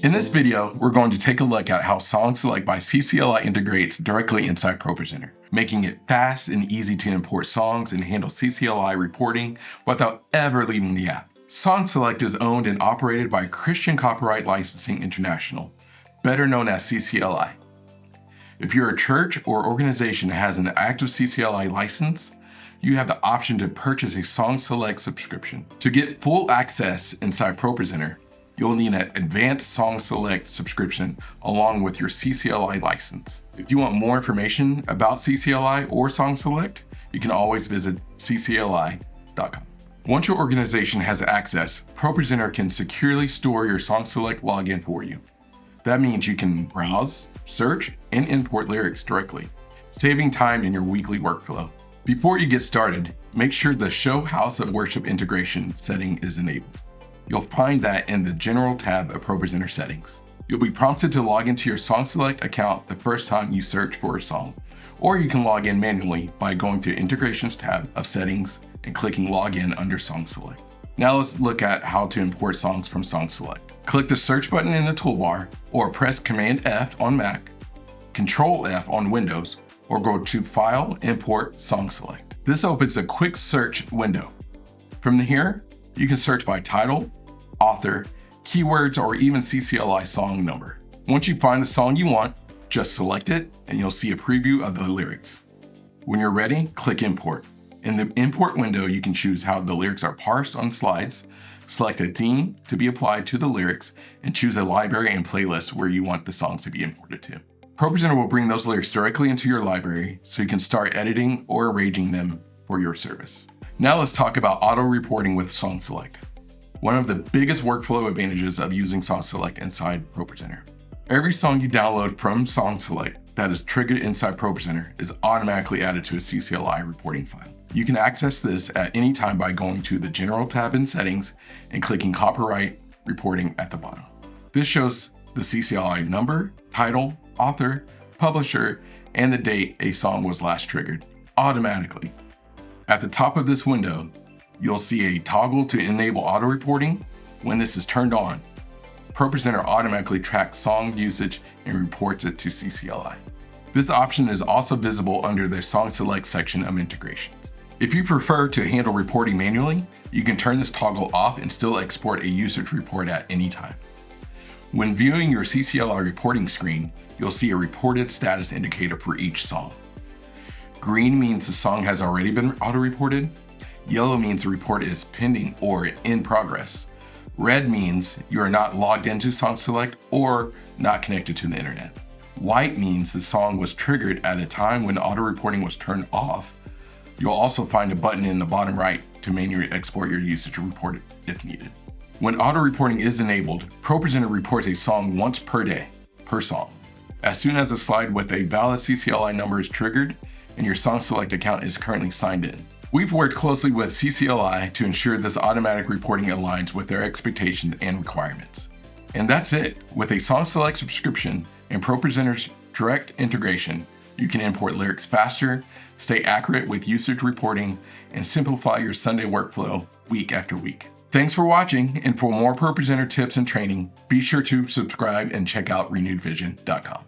In this video, we're going to take a look at how SongSelect by CCLI integrates directly inside ProPresenter, making it fast and easy to import songs and handle CCLI reporting without ever leaving the app. SongSelect is owned and operated by Christian Copyright Licensing International, better known as CCLI. If you're a church or organization that has an active CCLI license, you have the option to purchase a SongSelect subscription. To get full access inside ProPresenter, you'll need an advanced SongSelect subscription along with your CCLI license. If you want more information about CCLI or SongSelect, you can always visit ccli.com. Once your organization has access, ProPresenter can securely store your SongSelect login for you. That means you can browse, search, and import lyrics directly, saving time in your weekly workflow. Before you get started, make sure the Show House of Worship integration setting is enabled. You'll find that in the General tab of ProPresenter settings. You'll be prompted to log into your SongSelect account the first time you search for a song, or you can log in manually by going to Integrations tab of Settings and clicking Login under SongSelect. Now let's look at how to import songs from SongSelect. Click the search button in the toolbar, or press Command F on Mac, Control F on Windows, or go to File, Import, SongSelect. This opens a quick search window. From here, you can search by title, author, keywords, or even CCLI song number. Once you find the song you want, just select it and you'll see a preview of the lyrics. When you're ready, click Import. In the import window, you can choose how the lyrics are parsed on slides, select a theme to be applied to the lyrics, and choose a library and playlist where you want the songs to be imported to. ProPresenter will bring those lyrics directly into your library so you can start editing or arranging them for your service. Now let's talk about auto-reporting with SongSelect, one of the biggest workflow advantages of using SongSelect inside ProPresenter. Every song you download from SongSelect that is triggered inside ProPresenter is automatically added to a CCLI reporting file. You can access this at any time by going to the General tab in Settings and clicking Copyright Reporting at the bottom. This shows the CCLI number, title, author, publisher, and the date a song was last triggered automatically. At the top of this window, you'll see a toggle to enable auto reporting. When this is turned on, ProPresenter automatically tracks song usage and reports it to CCLI. This option is also visible under the SongSelect section of integrations. If you prefer to handle reporting manually, you can turn this toggle off and still export a usage report at any time. When viewing your CCLI reporting screen, you'll see a reported status indicator for each song. Green means the song has already been auto-reported. Yellow means the report is pending or in progress. Red means you are not logged into SongSelect or not connected to the internet. White means the song was triggered at a time when auto-reporting was turned off. You'll also find a button in the bottom right to manually export your usage report if needed. When auto-reporting is enabled, ProPresenter reports a song once per day, per song. As soon as a slide with a valid CCLI number is triggered and your SongSelect account is currently signed in. We've worked closely with CCLI to ensure this automatic reporting aligns with their expectations and requirements. And that's it. With a SongSelect subscription and ProPresenter's direct integration, you can import lyrics faster, stay accurate with usage reporting, and simplify your Sunday workflow week after week. Thanks for watching, and for more ProPresenter tips and training, be sure to subscribe and check out renewedvision.com.